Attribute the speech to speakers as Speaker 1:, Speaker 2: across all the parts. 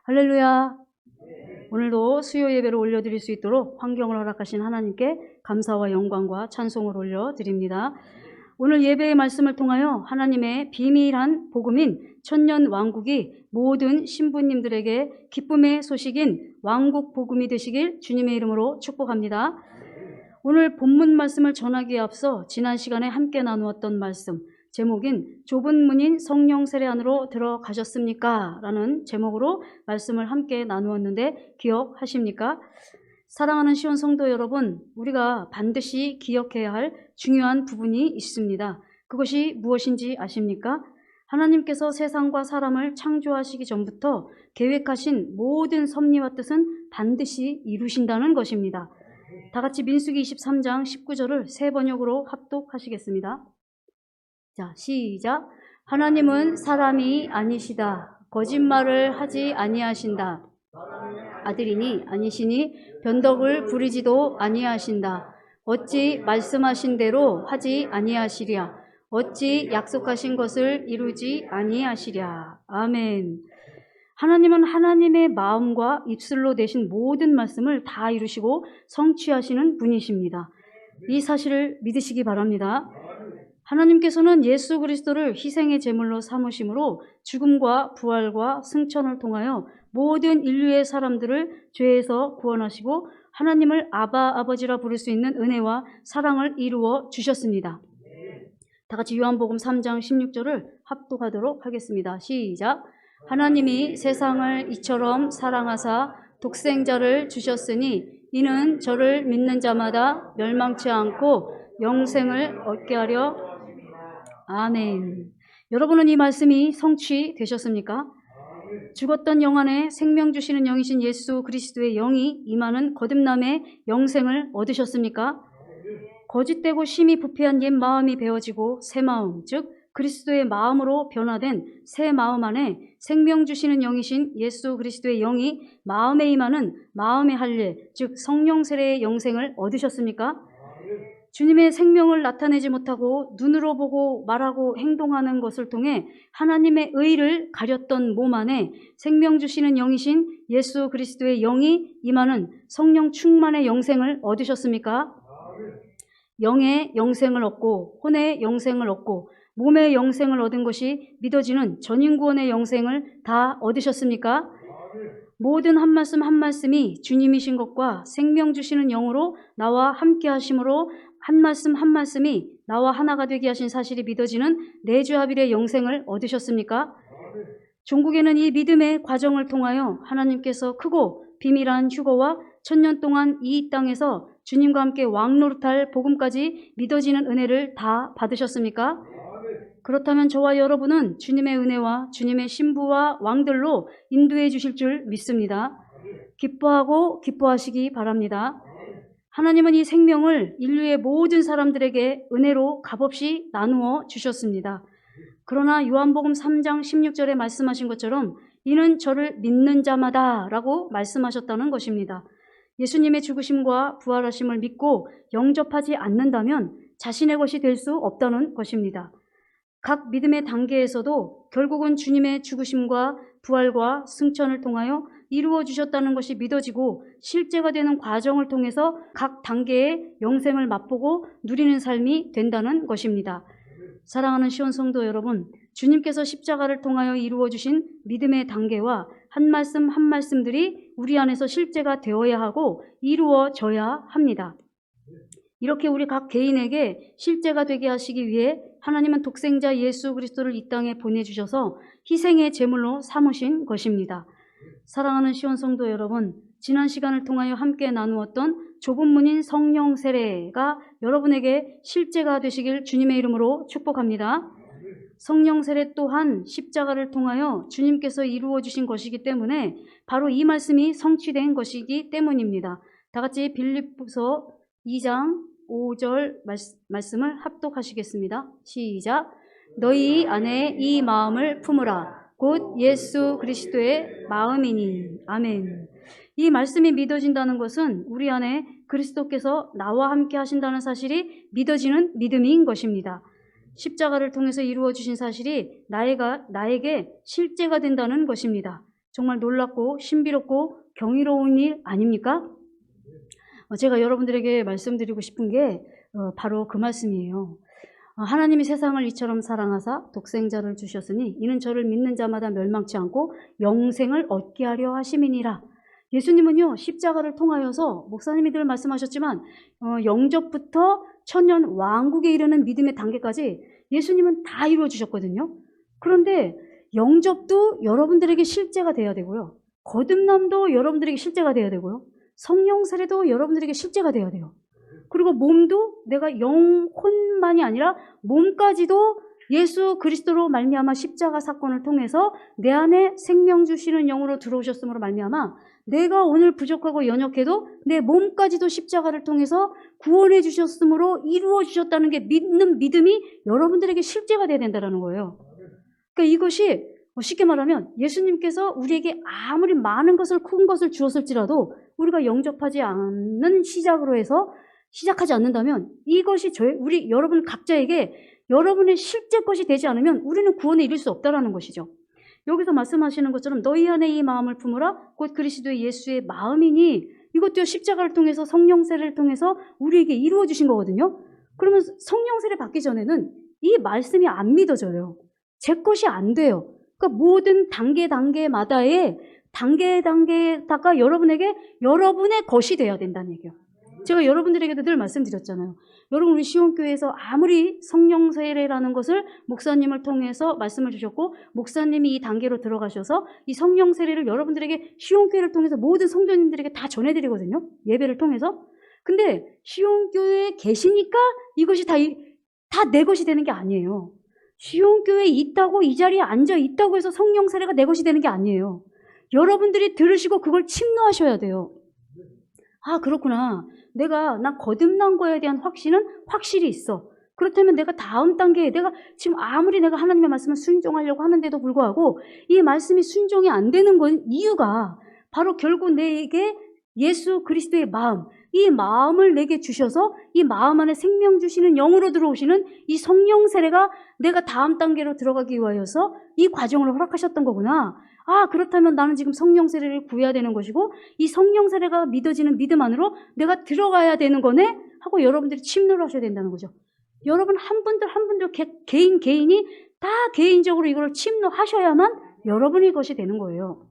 Speaker 1: 할렐루야. 오늘도 수요 예배를 올려드릴 수 있도록 환경을 허락하신 하나님께 감사와 영광과 찬송을 올려드립니다. 오늘 예배의 말씀을 통하여 하나님의 비밀한 복음인 천년 왕국이 모든 신부님들에게 기쁨의 소식인 왕국 복음이 되시길 주님의 이름으로 축복합니다. 오늘 본문 말씀을 전하기에 앞서 지난 시간에 함께 나누었던 말씀, 제목인 좁은 문인 성령 세례 안으로 들어가셨습니까? 라는 제목으로 말씀을 함께 나누었는데 기억하십니까? 사랑하는 시온 성도 여러분, 우리가 반드시 기억해야 할 중요한 부분이 있습니다. 그것이 무엇인지 아십니까? 하나님께서 세상과 사람을 창조하시기 전부터 계획하신 모든 섭리와 뜻은 반드시 이루신다는 것입니다. 다 같이 민수기 23장 19절을 새 번역으로 합독하시겠습니다. 자, 시작. 하나님은 사람이 아니시다. 거짓말을 하지 아니하신다. 아들이니 아니시니 변덕을 부리지도 아니하신다. 어찌 말씀하신 대로 하지 아니하시랴. 어찌 약속하신 것을 이루지 아니하시랴. 아멘. 하나님은 하나님의 마음과 입술로 내신 모든 말씀을 다 이루시고 성취하시는 분이십니다. 이 사실을 믿으시기 바랍니다. 하나님께서는 예수 그리스도를 희생의 제물로 삼으심으로 죽음과 부활과 승천을 통하여 모든 인류의 사람들을 죄에서 구원하시고 하나님을 아바 아버지라 부를 수 있는 은혜와 사랑을 이루어 주셨습니다. 다 같이 요한복음 3장 16절을 합독하도록 하겠습니다. 시작. 하나님이 세상을 이처럼 사랑하사 독생자를 주셨으니 이는 저를 믿는 자마다 멸망치 않고 영생을 얻게 하려. 아멘. 여러분은 이 말씀이 성취되셨습니까? 죽었던 영 안에 생명 주시는 영이신 예수 그리스도의 영이 임하는 거듭남의 영생을 얻으셨습니까? 거짓되고 심히 부패한 옛 마음이 베어지고 새 마음, 즉 그리스도의 마음으로 변화된 새 마음 안에 생명 주시는 영이신 예수 그리스도의 영이 마음에 임하는 마음의 할례, 즉 성령 세례의 영생을 얻으셨습니까? 주님의 생명을 나타내지 못하고 눈으로 보고 말하고 행동하는 것을 통해 하나님의 의를 가렸던 몸 안에 생명 주시는 영이신 예수 그리스도의 영이 임하는 성령 충만의 영생을 얻으셨습니까? 영의 영생을 얻고 혼의 영생을 얻고 몸의 영생을 얻은 것이 믿어지는 전인구원의 영생을 다 얻으셨습니까? 모든 한 말씀 한 말씀이 주님이신 것과 생명 주시는 영으로 나와 함께 하심으로 한 말씀 한 말씀이 나와 하나가 되게 하신 사실이 믿어지는 내주합일의 영생을 얻으셨습니까? 종국에는 이 믿음의 과정을 통하여 하나님께서 크고 비밀한 휴거와 천년 동안 이 땅에서 주님과 함께 왕노릇할 복음까지 믿어지는 은혜를 다 받으셨습니까? 그렇다면 저와 여러분은 주님의 은혜와 주님의 신부와 왕들로 인도해 주실 줄 믿습니다. 기뻐하고 기뻐하시기 바랍니다. 하나님은 이 생명을 인류의 모든 사람들에게 은혜로 값없이 나누어 주셨습니다. 그러나 요한복음 3장 16절에 말씀하신 것처럼 이는 저를 믿는 자마다 라고 말씀하셨다는 것입니다. 예수님의 죽으심과 부활하심을 믿고 영접하지 않는다면 자신의 것이 될 수 없다는 것입니다. 각 믿음의 단계에서도 결국은 주님의 죽으심과 부활과 승천을 통하여 이루어 주셨다는 것이 믿어지고 실제가 되는 과정을 통해서 각 단계의 영생을 맛보고 누리는 삶이 된다는 것입니다. 사랑하는 시온 성도 여러분, 주님께서 십자가를 통하여 이루어 주신 믿음의 단계와 한 말씀 한 말씀들이 우리 안에서 실제가 되어야 하고 이루어져야 합니다. 이렇게 우리 각 개인에게 실제가 되게 하시기 위해 하나님은 독생자 예수 그리스도를 이 땅에 보내주셔서 희생의 제물로 삼으신 것입니다. 사랑하는 시온 성도 여러분, 지난 시간을 통하여 함께 나누었던 좁은 문인 성령 세례가 여러분에게 실제가 되시길 주님의 이름으로 축복합니다. 성령 세례 또한 십자가를 통하여 주님께서 이루어 주신 것이기 때문에 바로 이 말씀이 성취된 것이기 때문입니다. 다 같이 빌립보서 2장 5절 말씀을 합독하시겠습니다. 시작. 너희 안에 이 마음을 품으라. 곧 예수 그리스도의 마음이니. 아멘. 이 말씀이 믿어진다는 것은 우리 안에 그리스도께서 나와 함께 하신다는 사실이 믿어지는 믿음인 것입니다. 십자가를 통해서 이루어 주신 사실이 나에게 실제가 된다는 것입니다. 정말 놀랍고 신비롭고 경이로운 일 아닙니까? 제가 여러분들에게 말씀드리고 싶은 게 바로 그 말씀이에요. 하나님이 세상을 이처럼 사랑하사 독생자를 주셨으니 이는 저를 믿는 자마다 멸망치 않고 영생을 얻게 하려 하심이니라. 예수님은요, 십자가를 통하여서 목사님이 늘 말씀하셨지만 영접부터 천년 왕국에 이르는 믿음의 단계까지 예수님은 다 이루어 주셨거든요. 그런데 영접도 여러분들에게 실제가 돼야 되고요. 거듭남도 여러분들에게 실제가 돼야 되고요. 성령 세례도 여러분들에게 실제가 돼야 돼요. 그리고 몸도 내가 영혼만이 아니라 몸까지도 예수 그리스도로 말미암아 십자가 사건을 통해서 내 안에 생명 주시는 영으로 들어오셨음으로 말미암아 내가 오늘 부족하고 연약해도 내 몸까지도 십자가를 통해서 구원해 주셨으므로 이루어 주셨다는 게 믿는 믿음이 여러분들에게 실제가 돼야 된다는 거예요. 그러니까 이것이 쉽게 말하면 예수님께서 우리에게 아무리 많은 것을 큰 것을 주었을지라도 우리가 영접하지 않는 시작으로 해서 시작하지 않는다면 이것이 우리 여러분 각자에게 여러분의 실제 것이 되지 않으면 우리는 구원에 이를 수 없다라는 것이죠. 여기서 말씀하시는 것처럼 너희 안에 이 마음을 품으라 곧 그리스도의 예수의 마음이니 이것도 십자가를 통해서 성령 세례를 통해서 우리에게 이루어 주신 거거든요. 그러면 성령 세례 받기 전에는 이 말씀이 안 믿어져요. 제 것이 안 돼요. 그러니까 모든 단계마다의 단계다가 여러분에게 여러분의 것이 돼야 된다는 얘기예요. 제가 여러분들에게도 늘 말씀드렸잖아요. 여러분 우리 시온교회에서 아무리 성령 세례라는 것을 목사님을 통해서 말씀을 주셨고 목사님이 이 단계로 들어가셔서 이 성령 세례를 여러분들에게 시온교회를 통해서 모든 성도님들에게 다 전해드리거든요. 예배를 통해서. 근데 시온교회에 계시니까 이것이 다 내 것이 되는 게 아니에요. 시온교회에 있다고 이 자리에 앉아 있다고 해서 성령 세례가 내 것이 되는 게 아니에요. 여러분들이 들으시고 그걸 침노하셔야 돼요. 아, 그렇구나. 난 거듭난 거에 대한 확신은 확실히 있어. 그렇다면 내가 다음 단계에 내가 지금 아무리 내가 하나님의 말씀을 순종하려고 하는데도 불구하고 이 말씀이 순종이 안 되는 건 이유가 바로 결국 내게 예수 그리스도의 마음, 이 마음을 내게 주셔서 이 마음 안에 생명 주시는 영으로 들어오시는 이 성령 세례가 내가 다음 단계로 들어가기 위하여서 이 과정을 허락하셨던 거구나. 아, 그렇다면 나는 지금 성령 세례를 구해야 되는 것이고 이 성령 세례가 믿어지는 믿음 안으로 내가 들어가야 되는 거네? 하고 여러분들이 침노를 하셔야 된다는 거죠. 여러분 한 분들 개인이 다 개인적으로 이걸 침노하셔야만 여러분의 것이 되는 거예요.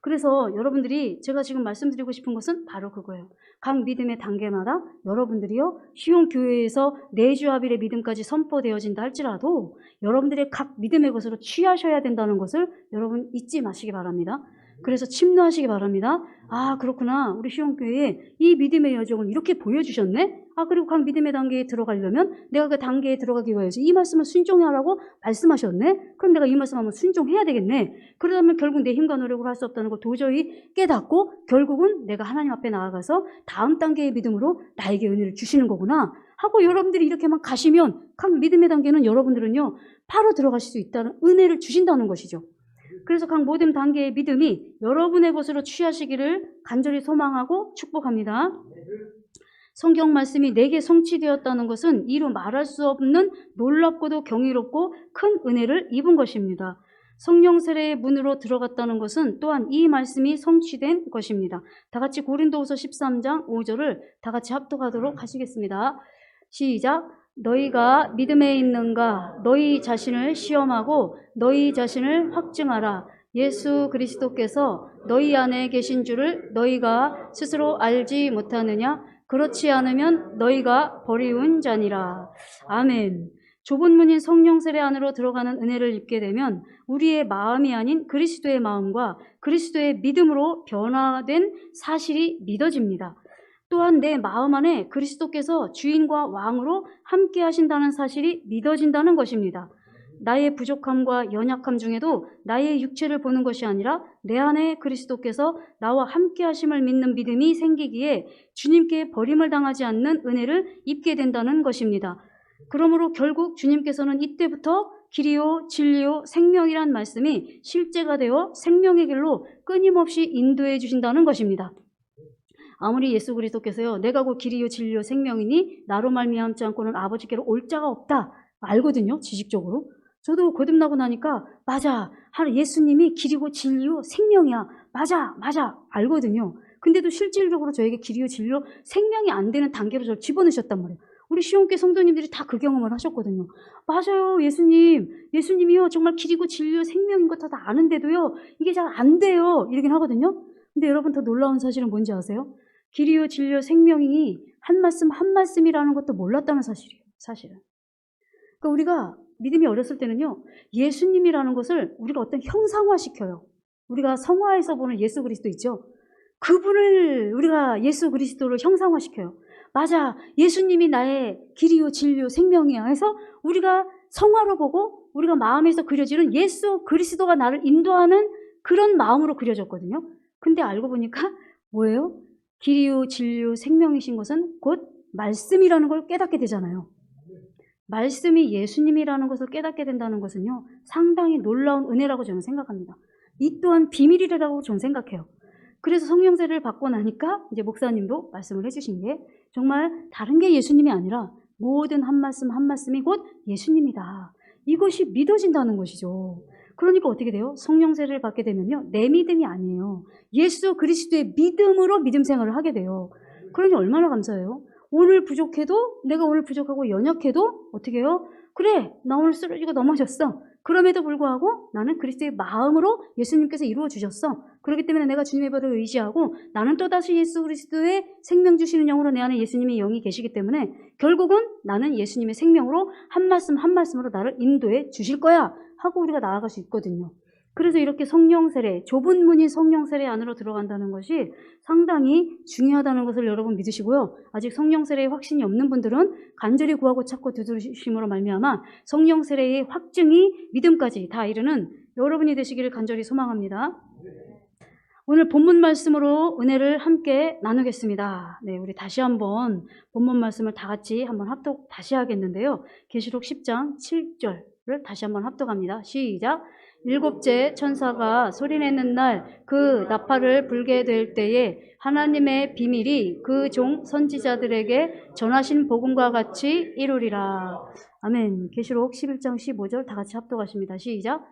Speaker 1: 그래서 여러분들이 제가 지금 말씀드리고 싶은 것은 바로 그거예요. 각 믿음의 단계마다 여러분들이요 쉬운 교회에서 내주합일의 믿음까지 선포되어진다 할지라도 여러분들의 각 믿음의 것으로 취하셔야 된다는 것을 여러분 잊지 마시기 바랍니다. 그래서 침노하시기 바랍니다. 아, 그렇구나. 우리 시온교회에 이 믿음의 여정을 이렇게 보여주셨네? 아, 그리고 각 믿음의 단계에 들어가려면 내가 그 단계에 들어가기 위해서 이 말씀을 순종하라고 말씀하셨네? 그럼 내가 이 말씀 한번 순종해야 되겠네? 그러다면 결국 내 힘과 노력으로 할 수 없다는 걸 도저히 깨닫고 결국은 내가 하나님 앞에 나아가서 다음 단계의 믿음으로 나에게 은혜를 주시는 거구나 하고 여러분들이 이렇게만 가시면 각 믿음의 단계는 여러분들은요 바로 들어가실 수 있다는 은혜를 주신다는 것이죠. 그래서 각 모든 단계의 믿음이 여러분의 것으로 취하시기를 간절히 소망하고 축복합니다. 성경 말씀이 내게 성취되었다는 것은 이루 말할 수 없는 놀랍고도 경이롭고 큰 은혜를 입은 것입니다. 성령 세례의 문으로 들어갔다는 것은 또한 이 말씀이 성취된 것입니다. 다 같이 고린도후서 13장 5절을 다 같이 합독하도록 하시겠습니다. 시작. 너희가 믿음에 있는가 너희 자신을 시험하고 너희 자신을 확증하라. 예수 그리스도께서 너희 안에 계신 줄을 너희가 스스로 알지 못하느냐? 그렇지 않으면 너희가 버리운 자니라. 아멘. 좁은 문인 성령 세례 안으로 들어가는 은혜를 입게 되면 우리의 마음이 아닌 그리스도의 마음과 그리스도의 믿음으로 변화된 사실이 믿어집니다. 또한 내 마음 안에 그리스도께서 주인과 왕으로 함께 하신다는 사실이 믿어진다는 것입니다. 나의 부족함과 연약함 중에도 나의 육체를 보는 것이 아니라 내 안에 그리스도께서 나와 함께 하심을 믿는 믿음이 생기기에 주님께 버림을 당하지 않는 은혜를 입게 된다는 것입니다. 그러므로 결국 주님께서는 이때부터 길이요 진리요 생명이란 말씀이 실제가 되어 생명의 길로 끊임없이 인도해 주신다는 것입니다. 아무리 예수 그리스도께서요 내가 곧 길이요 진리요 생명이니 나로 말미암지 않고는 아버지께로 올 자가 없다 알거든요. 지식적으로. 저도 거듭나고 나니까 맞아, 예수님이 길이고 진리요 생명이야, 맞아 알거든요. 근데도 실질적으로 저에게 길이요 진리요 생명이 안 되는 단계로 저를 집어넣으셨단 말이에요. 우리 시온교회 성도님들이 다 그 경험을 하셨거든요. 맞아요, 예수님이요 정말 길이고 진리요 생명인 거 다 아는데도요 이게 잘 안 돼요 이러긴 하거든요. 근데 여러분, 더 놀라운 사실은 뭔지 아세요? 길이요 진리요 생명이 한 말씀 한 말씀이라는 것도 몰랐다는 사실이에요. 사실은. 그러니까 우리가 믿음이 어렸을 때는요, 예수님이라는 것을 우리가 어떤 형상화시켜요. 우리가 성화에서 보는 예수 그리스도 있죠. 그분을 우리가 예수 그리스도를 형상화시켜요. 맞아, 예수님이 나의 길이요 진리요 생명이야 해서 우리가 성화로 보고 우리가 마음에서 그려지는 예수 그리스도가 나를 인도하는 그런 마음으로 그려졌거든요. 근데 알고 보니까 뭐예요? 길이요 진리요 생명이신 것은 곧 말씀이라는 걸 깨닫게 되잖아요. 말씀이 예수님이라는 것을 깨닫게 된다는 것은요, 상당히 놀라운 은혜라고 저는 생각합니다. 이 또한 비밀이라고 저는 생각해요. 그래서 성령 세례를 받고 나니까 이제 목사님도 말씀을 해주신 게 정말 다른 게 예수님이 아니라 모든 한 말씀 한 말씀이 곧 예수님이다. 이것이 믿어진다는 것이죠. 그러니까 어떻게 돼요? 성령 세례를 받게 되면요, 내 믿음이 아니에요. 예수 그리스도의 믿음으로 믿음 생활을 하게 돼요. 그러니 얼마나 감사해요. 오늘 부족해도, 내가 오늘 부족하고 연약해도 어떻게 해요? 그래, 나 오늘 쓰러지고 넘어졌어. 그럼에도 불구하고 나는 그리스도의 마음으로 예수님께서 이루어 주셨어. 그렇기 때문에 내가 주님의 발을 의지하고 나는 또다시 예수 그리스도의 생명 주시는 영으로 내 안에 예수님의 영이 계시기 때문에 결국은 나는 예수님의 생명으로 한 말씀 한 말씀으로 나를 인도해 주실 거야 하고 우리가 나아갈 수 있거든요. 그래서 이렇게 성령 세례, 좁은 문인 성령 세례 안으로 들어간다는 것이 상당히 중요하다는 것을 여러분 믿으시고요. 아직 성령 세례의 확신이 없는 분들은 간절히 구하고 찾고 두드리심으로 말미암아 성령 세례의 확증이 믿음까지 다 이르는 여러분이 되시기를 간절히 소망합니다. 오늘 본문 말씀으로 은혜를 함께 나누겠습니다. 네, 우리 다시 한번 본문 말씀을 다 같이 한번 합독 다시 하겠는데요. 계시록 10장 7절을 다시 한번 합독합니다. 시작. 일곱째 천사가 소리내는 날 그 나팔을 불게 될 때에 하나님의 비밀이 그 종 선지자들에게 전하신 복음과 같이 이루리라. 아멘. 계시록 11장 15절 다 같이 합독하십니다. 시작.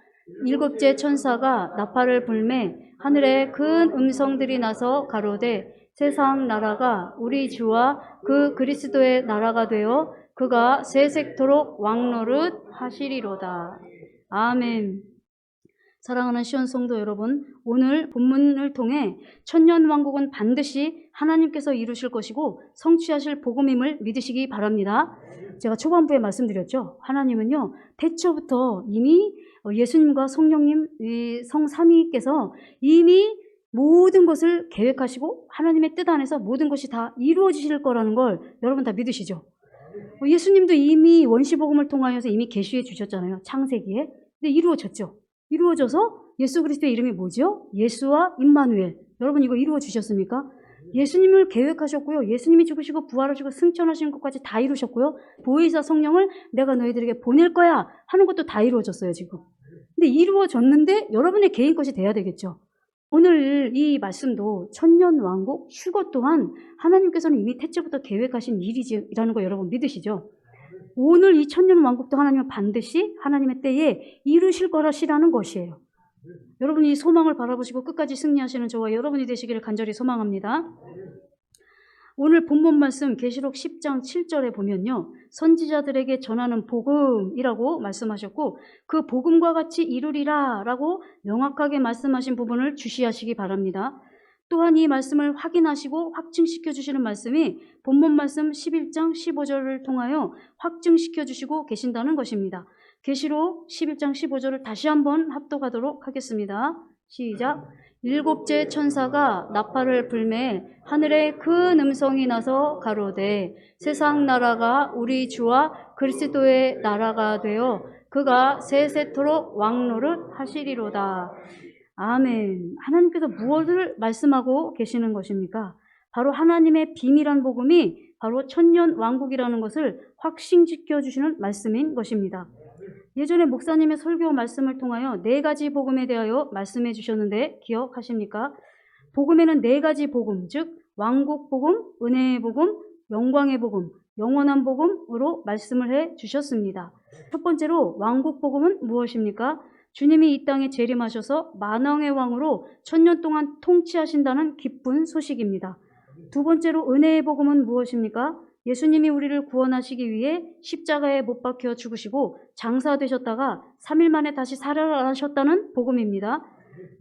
Speaker 1: 일곱째 천사가 나팔을 불매 하늘에 큰 음성들이 나서 가로되 세상 나라가 우리 주와 그 그리스도의 나라가 되어 그가 세세토록 왕노릇 하시리로다. 아멘. 사랑하는 시온 성도 여러분, 오늘 본문을 통해 천년왕국은 반드시 하나님께서 이루실 것이고 성취하실 복음임을 믿으시기 바랍니다. 제가 초반부에 말씀드렸죠. 하나님은요, 태초부터 이미 예수님과 성령님, 성삼위께서 이미 모든 것을 계획하시고 하나님의 뜻 안에서 모든 것이 다 이루어지실 거라는 걸 여러분 다 믿으시죠? 예수님도 이미 원시복음을 통하여서 이미 계시해 주셨잖아요. 창세기에. 근데 이루어졌죠. 이루어져서 예수 그리스도의 이름이 뭐죠? 예수와 임마누엘. 여러분 이거 이루어 주셨습니까? 예수님을 계획하셨고요. 예수님이 죽으시고 부활하시고 승천하신 것까지 다 이루셨고요. 보혜사 성령을 내가 너희들에게 보낼 거야 하는 것도 다 이루어졌어요, 지금. 근데 이루어졌는데 여러분의 개인 것이 돼야 되겠죠. 오늘 이 말씀도 천년왕국 휴거 또한 하나님께서는 이미 태초부터 계획하신 일이라는 거 여러분 믿으시죠? 오늘 이 천년왕국도 하나님은 반드시 하나님의 때에 이루실 거라시라는 것이에요. 여러분이 이 소망을 바라보시고 끝까지 승리하시는 저와 여러분이 되시기를 간절히 소망합니다. 오늘 본문 말씀 계시록 10장 7절에 보면요, 선지자들에게 전하는 복음이라고 말씀하셨고 그 복음과 같이 이루리라 라고 명확하게 말씀하신 부분을 주시하시기 바랍니다. 또한 이 말씀을 확인하시고 확증시켜 주시는 말씀이 본문 말씀 11장 15절을 통하여 확증시켜 주시고 계신다는 것입니다. 계시록 11장 15절을 다시 한번 합독하도록 하겠습니다. 시작. 일곱째 천사가 나팔을 불매 하늘에 큰 음성이 나서 가로되 세상 나라가 우리 주와 그리스도의 나라가 되어 그가 세세토록 왕노릇 하시리로다. 아멘. 하나님께서 무엇을 말씀하고 계시는 것입니까? 바로 하나님의 비밀한 복음이 바로 천년 왕국이라는 것을 확신시켜 주시는 말씀인 것입니다. 예전에 목사님의 설교 말씀을 통하여 4가지 복음에 대하여 말씀해 주셨는데 기억하십니까? 복음에는 4가지 복음, 즉 왕국 복음, 은혜의 복음, 영광의 복음, 영원한 복음으로 말씀을 해 주셨습니다. 첫 번째로 왕국 복음은 무엇입니까? 주님이 이 땅에 재림하셔서 만왕의 왕으로 1000년 동안 통치하신다는 기쁜 소식입니다. 두 번째로 은혜의 복음은 무엇입니까? 예수님이 우리를 구원하시기 위해 십자가에 못 박혀 죽으시고 장사되셨다가 3일 만에 다시 살아나셨다는 복음입니다.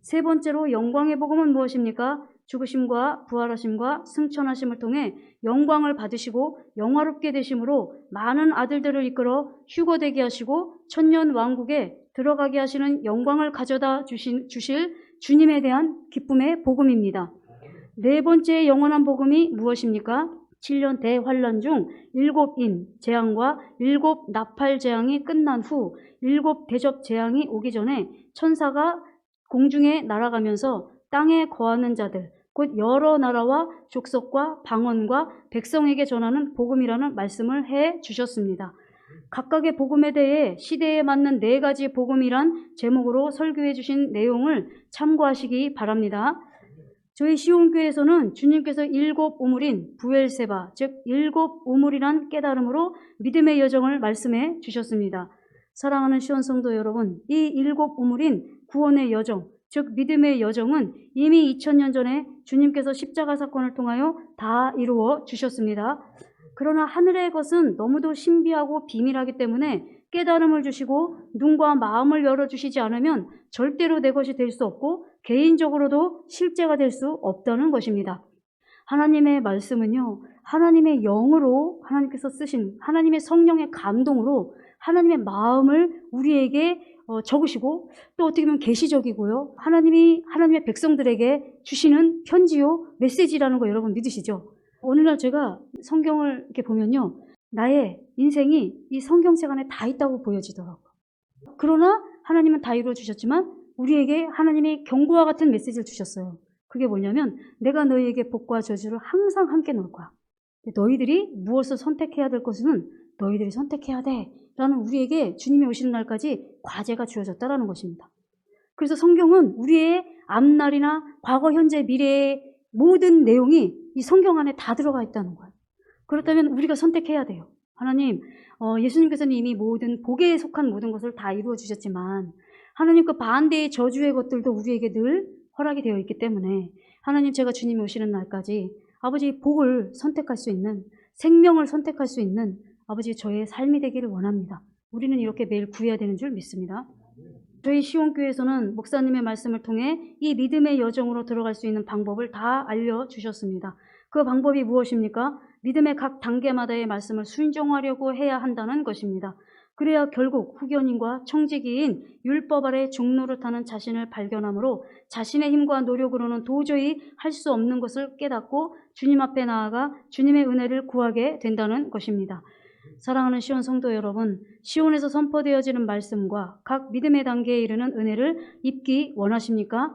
Speaker 1: 세 번째로 영광의 복음은 무엇입니까? 죽으심과 부활하심과 승천하심을 통해 영광을 받으시고 영화롭게 되심으로 많은 아들들을 이끌어 휴거되게 하시고 천년 왕국에 들어가게 하시는 영광을 가져다 주실 주님에 대한 기쁨의 복음입니다. 네 번째 영원한 복음이 무엇입니까? 7년 대환란 중 7인 재앙과 7 나팔 재앙이 끝난 후 7 대접 재앙이 오기 전에 천사가 공중에 날아가면서 땅에 거하는 자들, 곧 여러 나라와 족속과 방언과 백성에게 전하는 복음이라는 말씀을 해 주셨습니다. 각각의 복음에 대해 시대에 맞는 4가지 복음이란 제목으로 설교해 주신 내용을 참고하시기 바랍니다. 저희 시온교회에서는 주님께서 7 우물인 부엘세바, 즉 7 우물이란 깨달음으로 믿음의 여정을 말씀해 주셨습니다. 사랑하는 시온 성도 여러분, 이 7 우물인 구원의 여정, 즉 믿음의 여정은 이미 2000년 전에 주님께서 십자가 사건을 통하여 다 이루어 주셨습니다. 그러나 하늘의 것은 너무도 신비하고 비밀하기 때문에 깨달음을 주시고 눈과 마음을 열어주시지 않으면 절대로 내 것이 될 수 없고 개인적으로도 실제가 될 수 없다는 것입니다. 하나님의 말씀은요, 하나님의 영으로 하나님께서 쓰신 하나님의 성령의 감동으로 하나님의 마음을 우리에게 적으시고 또 어떻게 보면 계시적이고요. 하나님이 하나님의 백성들에게 주시는 편지요, 메시지라는 거 여러분 믿으시죠? 오늘날 제가 성경을 이렇게 보면요, 나의 인생이 이 성경책 안에 다 있다고 보여지더라고요. 그러나 하나님은 다 이루어 주셨지만 우리에게 하나님이 경고와 같은 메시지를 주셨어요. 그게 뭐냐면 내가 너희에게 복과 저주를 항상 함께 놓을 거야. 너희들이 무엇을 선택해야 될 것은 너희들이 선택해야 돼 라는 우리에게 주님이 오시는 날까지 과제가 주어졌다라는 것입니다. 그래서 성경은 우리의 앞날이나 과거, 현재, 미래의 모든 내용이 이 성경 안에 다 들어가 있다는 거예요. 그렇다면 우리가 선택해야 돼요. 하나님, 예수님께서는 이미 모든 복에 속한 모든 것을 다 이루어 주셨지만 하나님 그 반대의 저주의 것들도 우리에게 늘 허락이 되어 있기 때문에 하나님, 제가 주님이 오시는 날까지 아버지 복을 선택할 수 있는, 생명을 선택할 수 있는 아버지 저의 삶이 되기를 원합니다. 우리는 이렇게 매일 구해야 되는 줄 믿습니다. 저희 시온교회에서는 목사님의 말씀을 통해 이 믿음의 여정으로 들어갈 수 있는 방법을 다 알려주셨습니다. 그 방법이 무엇입니까? 믿음의 각 단계마다의 말씀을 순종하려고 해야 한다는 것입니다. 그래야 결국 후견인과 청지기인 율법 아래 종노릇하는 자신을 발견함으로 자신의 힘과 노력으로는 도저히 할 수 없는 것을 깨닫고 주님 앞에 나아가 주님의 은혜를 구하게 된다는 것입니다. 사랑하는 시온 성도 여러분, 시온에서 선포되어지는 말씀과 각 믿음의 단계에 이르는 은혜를 입기 원하십니까?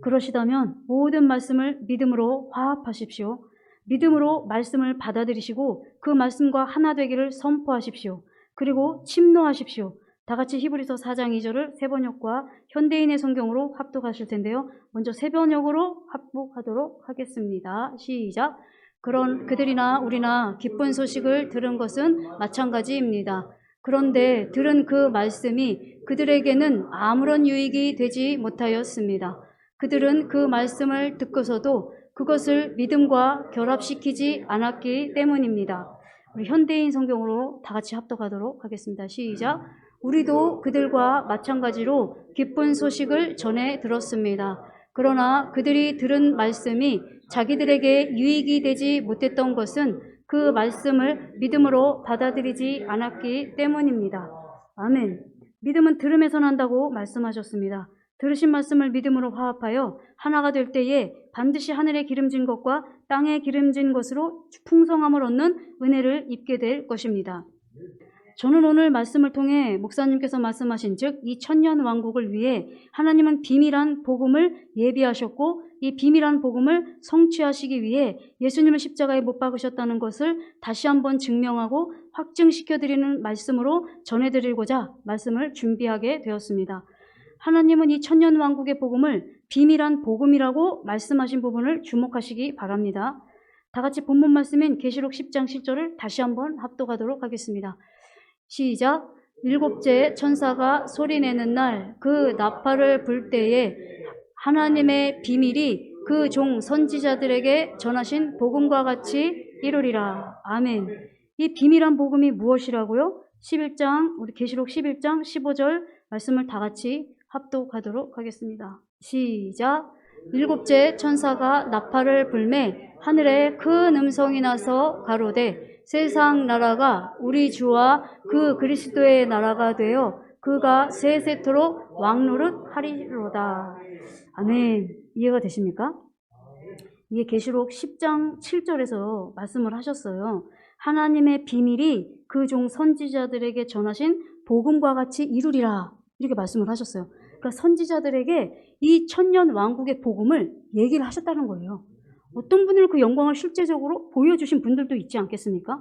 Speaker 1: 그러시다면 모든 말씀을 믿음으로 화합하십시오. 믿음으로 말씀을 받아들이시고 그 말씀과 하나 되기를 선포하십시오. 그리고 침노하십시오. 다 같이 히브리서 4장 2절을 세번역과 현대인의 성경으로 합독하실 텐데요. 먼저 세번역으로 합독하도록 하겠습니다. 시작. 그런 그들이나 우리나 기쁜 소식을 들은 것은 마찬가지입니다. 그런데 들은 그 말씀이 그들에게는 아무런 유익이 되지 못하였습니다. 그들은 그 말씀을 듣고서도 그것을 믿음과 결합시키지 않았기 때문입니다. 우리 현대인 성경으로 다 같이 합독하도록 하겠습니다. 시작. 우리도 그들과 마찬가지로 기쁜 소식을 전해 들었습니다. 그러나 그들이 들은 말씀이 자기들에게 유익이 되지 못했던 것은 그 말씀을 믿음으로 받아들이지 않았기 때문입니다. 아멘. 믿음은 들음에서 난다고 말씀하셨습니다. 들으신 말씀을 믿음으로 화합하여 하나가 될 때에 반드시 하늘에 기름진 것과 땅에 기름진 것으로 풍성함을 얻는 은혜를 입게 될 것입니다. 저는 오늘 말씀을 통해 목사님께서 말씀하신 즉 이 천년 왕국을 위해 하나님은 비밀한 복음을 예비하셨고 이 비밀한 복음을 성취하시기 위해 예수님을 십자가에 못 박으셨다는 것을 다시 한번 증명하고 확증시켜드리는 말씀으로 전해드리고자 말씀을 준비하게 되었습니다. 하나님은 이 천년 왕국의 복음을 비밀한 복음이라고 말씀하신 부분을 주목하시기 바랍니다. 다 같이 본문 말씀인 계시록 10장 10절을 다시 한번 합독하도록 하겠습니다. 시작. 일곱째 천사가 소리내는 날 그 나팔을 불 때에 하나님의 비밀이 그 종 선지자들에게 전하신 복음과 같이 이루리라. 아멘. 이 비밀한 복음이 무엇이라고요? 11장, 우리 계시록 11장 15절 말씀을 다 같이 합독하도록 하겠습니다. 시작. 일곱째 천사가 나팔을 불매 하늘에 큰 음성이 나서 가로되 세상 나라가 우리 주와 그 그리스도의 나라가 되어 그가 세세토록 왕노릇 하리로다. 아멘. 이해가 되십니까? 이게 계시록 10장 7절에서 말씀을 하셨어요. 하나님의 비밀이 그 종 선지자들에게 전하신 복음과 같이 이루리라. 이렇게 말씀을 하셨어요. 그러니까 선지자들에게 이 천년 왕국의 복음을 얘기를 하셨다는 거예요. 어떤 분들은 그 영광을 실제적으로 보여주신 분들도 있지 않겠습니까?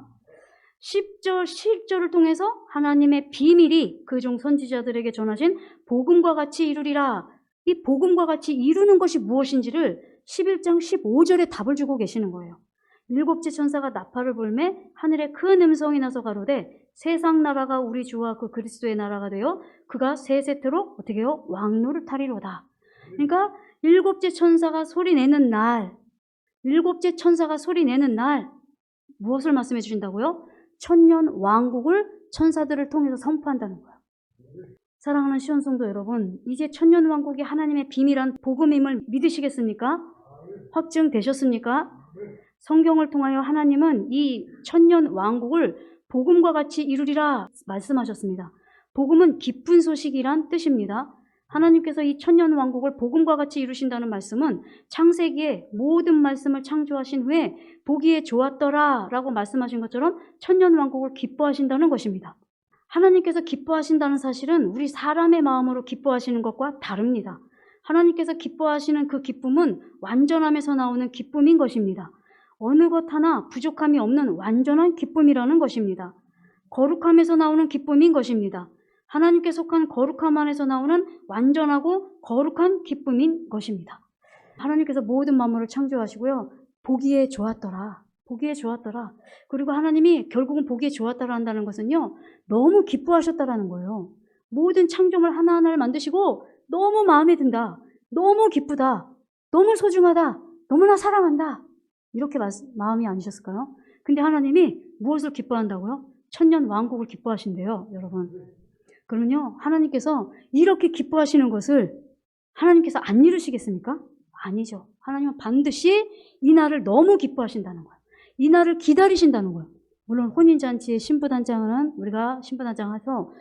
Speaker 1: 10절, 11절을 통해서 하나님의 비밀이 그 종 선지자들에게 전하신 복음과 같이 이루리라. 이 복음과 같이 이루는 것이 무엇인지를 11장 15절에 답을 주고 계시는 거예요. 일곱째 천사가 나팔을 불매 하늘에 큰 음성이 나서 가로되 세상 나라가 우리 주와 그 그리스도의 나라가 되어 그가 세세토록 어떻게 해요? 왕노릇 하리로다. 그러니까 일곱째 천사가 소리내는 날, 일곱째 천사가 소리내는 날 무엇을 말씀해 주신다고요? 천년 왕국을 천사들을 통해서 선포한다는 거예요. 사랑하는 시온성도 여러분, 이제 천년 왕국이 하나님의 비밀한 복음임을 믿으시겠습니까? 확증되셨습니까? 성경을 통하여 하나님은 이 천년 왕국을 복음과 같이 이루리라 말씀하셨습니다. 복음은 기쁜 소식이란 뜻입니다. 하나님께서 이 천년 왕국을 복음과 같이 이루신다는 말씀은 창세기에 모든 말씀을 창조하신 후에 보기에 좋았더라 라고 말씀하신 것처럼 천년 왕국을 기뻐하신다는 것입니다. 하나님께서 기뻐하신다는 사실은 우리 사람의 마음으로 기뻐하시는 것과 다릅니다. 하나님께서 기뻐하시는 그 기쁨은 완전함에서 나오는 기쁨인 것입니다. 어느 것 하나 부족함이 없는 완전한 기쁨이라는 것입니다. 거룩함에서 나오는 기쁨인 것입니다. 하나님께 속한 거룩함 안에서 나오는 완전하고 거룩한 기쁨인 것입니다. 하나님께서 모든 만물을 창조하시고요. 보기에 좋았더라. 보기에 좋았더라. 그리고 하나님이 결국은 보기에 좋았더라 한다는 것은요. 너무 기뻐하셨다라는 거예요. 모든 창조물 하나하나를 만드시고 너무 마음에 든다. 너무 기쁘다. 너무 소중하다. 너무나 사랑한다. 이렇게 마음이 아니셨을까요? 근데 하나님이 무엇을 기뻐한다고요? 천년 왕국을 기뻐하신대요, 여러분. 그러면요, 하나님께서 이렇게 기뻐하시는 것을 하나님께서 안 이루시겠습니까? 아니죠. 하나님은 반드시 이 날을 너무 기뻐하신다는 거예요. 이 날을 기다리신다는 거예요. 물론 혼인잔치의 신부단장은 우리가 신부단장해서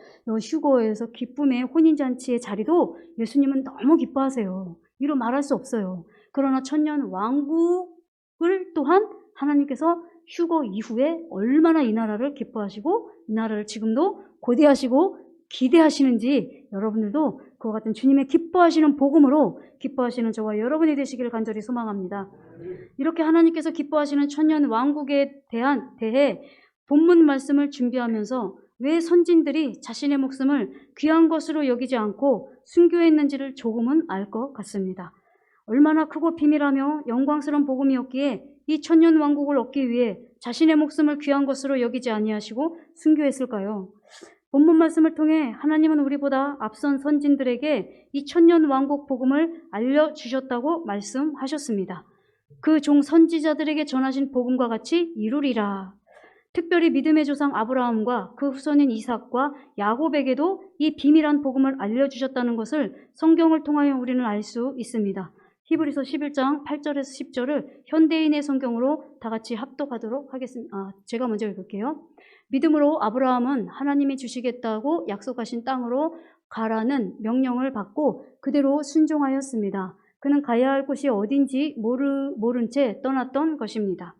Speaker 1: 휴거에서 기쁨의 혼인잔치의 자리도 예수님은 너무 기뻐하세요. 이로 말할 수 없어요. 그러나 천년 왕국을 또한 하나님께서 휴거 이후에 얼마나 이 나라를 기뻐하시고 이 나라를 지금도 고대하시고 기대하시는지 여러분들도 그와 같은 주님의 기뻐하시는 복음으로 기뻐하시는 저와 여러분이 되시기를 간절히 소망합니다. 이렇게 하나님께서 기뻐하시는 천년 왕국에 대해 본문 말씀을 준비하면서 왜 선진들이 자신의 목숨을 귀한 것으로 여기지 않고 순교했는지를 조금은 알 것 같습니다. 얼마나 크고 비밀하며 영광스러운 복음이었기에 이 천년 왕국을 얻기 위해 자신의 목숨을 귀한 것으로 여기지 아니하시고 순교했을까요? 본문 말씀을 통해 하나님은 우리보다 앞선 선진들에게 이 천년 왕국 복음을 알려주셨다고 말씀하셨습니다. 그 종 선지자들에게 전하신 복음과 같이 이루리라. 특별히 믿음의 조상 아브라함과 그 후손인 이삭과 야곱에게도 이 비밀한 복음을 알려주셨다는 것을 성경을 통하여 우리는 알 수 있습니다. 히브리서 11장 8절에서 10절을 현대인의 성경으로 다 같이 합독하도록 하겠습니다. 제가 먼저 읽을게요. 믿음으로 아브라함은 하나님이 주시겠다고 약속하신 땅으로 가라는 명령을 받고 그대로 순종하였습니다. 그는 가야 할 곳이 어딘지 모른 채 떠났던 것입니다.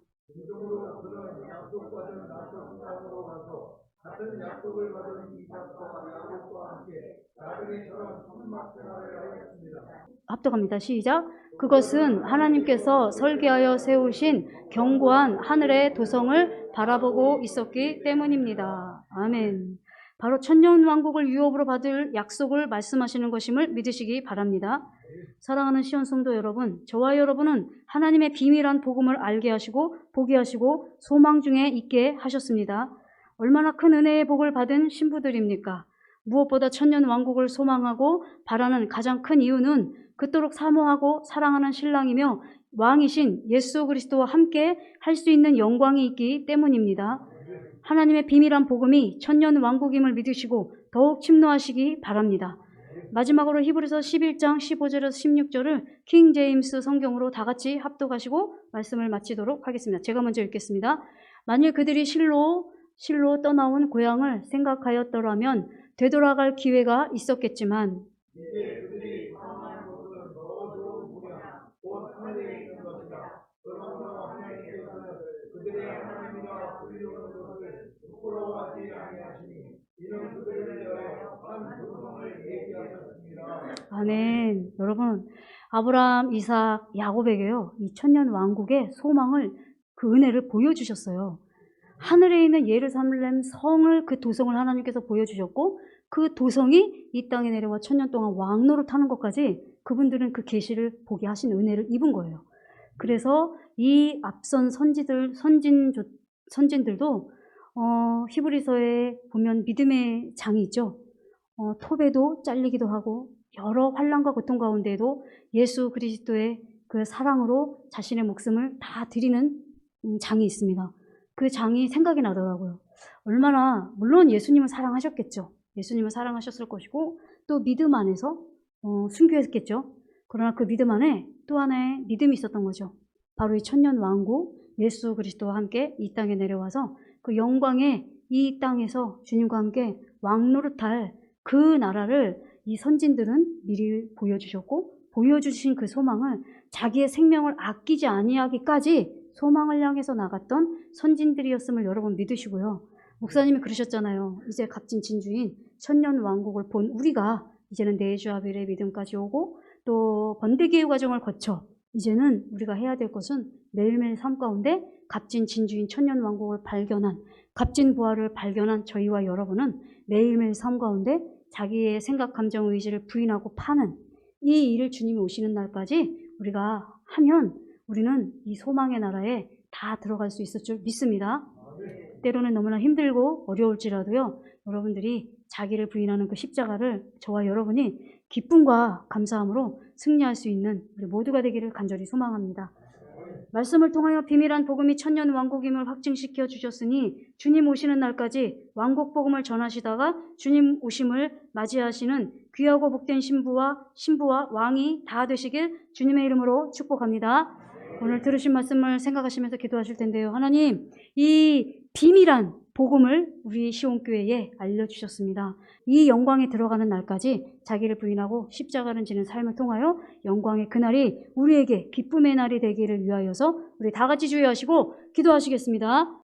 Speaker 1: 합독합니다. 시작. 그것은 하나님께서 설계하여 세우신 견고한 하늘의 도성을 바라보고 있었기 때문입니다. 아멘. 바로 천년 왕국을 유업으로 받을 약속을 말씀하시는 것임을 믿으시기 바랍니다. 사랑하는 시온 성도 여러분, 저와 여러분은 하나님의 비밀한 복음을 알게 하시고 보게 하시고 소망 중에 있게 하셨습니다. 얼마나 큰 은혜의 복을 받은 신부들입니까? 무엇보다 천년 왕국을 소망하고 바라는 가장 큰 이유는 그토록 사모하고 사랑하는 신랑이며 왕이신 예수 그리스도와 함께 할 수 있는 영광이 있기 때문입니다. 하나님의 비밀한 복음이 천년 왕국임을 믿으시고 더욱 침노하시기 바랍니다. 마지막으로 히브리서 11장 15절에서 16절을 킹 제임스 성경으로 다 같이 합독하시고 말씀을 마치도록 하겠습니다. 제가 먼저 읽겠습니다. 만일 그들이 실로 떠나온 고향을 생각하였더라면 되돌아갈 기회가 있었겠지만 아멘. 여러분, 아브라함, 이삭, 야곱에게요, 이 천년 왕국의 소망을, 그 은혜를 보여주셨어요. 하늘에 있는 예루살렘 성을, 그 도성을 하나님께서 보여주셨고, 그 도성이 이 땅에 내려와 천년 동안 왕노릇 하는 것까지 그분들은 그 계시를 보게 하신 은혜를 입은 거예요. 그래서 이 앞선 선진들도 히브리서에 보면 믿음의 장이 있죠. 톱에도 잘리기도 하고 여러 환난과 고통 가운데에도 예수 그리스도의 그 사랑으로 자신의 목숨을 다 드리는 장이 있습니다. 그 장이 생각이 나더라고요. 얼마나, 물론 예수님을 사랑하셨겠죠. 예수님을 사랑하셨을 것이고 또 믿음 안에서 순교했겠죠. 그러나 그 믿음 안에 또 하나의 믿음이 있었던 거죠. 바로 이 천년 왕국 예수 그리스도와 함께 이 땅에 내려와서 그 영광의 이 땅에서 주님과 함께 왕노릇할 그 나라를 이 선진들은 미리 보여주셨고, 보여주신 그 소망을 자기의 생명을 아끼지 아니하기까지 소망을 향해서 나갔던 선진들이었음을 여러분 믿으시고요. 목사님이 그러셨잖아요. 이제 값진 진주인 천년 왕국을 본 우리가 이제는 내주 아벨의 믿음까지 오고 또 번데기의 과정을 거쳐 이제는 우리가 해야 될 것은 매일매일 삶 가운데 값진 진주인 천년 왕국을 발견한, 값진 부활을 발견한 저희와 여러분은 매일매일 삶 가운데 자기의 생각, 감정, 의지를 부인하고 파는 이 일을 주님이 오시는 날까지 우리가 하면 우리는 이 소망의 나라에 다 들어갈 수 있을 줄 믿습니다. 때로는 너무나 힘들고 어려울지라도요, 여러분들이 자기를 부인하는 그 십자가를 저와 여러분이 기쁨과 감사함으로 승리할 수 있는 우리 모두가 되기를 간절히 소망합니다. 말씀을 통하여 비밀한 복음이 천년 왕국임을 확증시켜 주셨으니 주님 오시는 날까지 왕국 복음을 전하시다가 주님 오심을 맞이하시는 귀하고 복된 신부와 왕이 다 되시길 주님의 이름으로 축복합니다. 오늘 들으신 말씀을 생각하시면서 기도하실 텐데요. 하나님, 이 비밀한 복음을 우리 시온교회에 알려주셨습니다. 이 영광에 들어가는 날까지 자기를 부인하고 십자가를 지는 삶을 통하여 영광의 그날이 우리에게 기쁨의 날이 되기를 위하여서 우리 다 같이 주의하시고 기도하시겠습니다.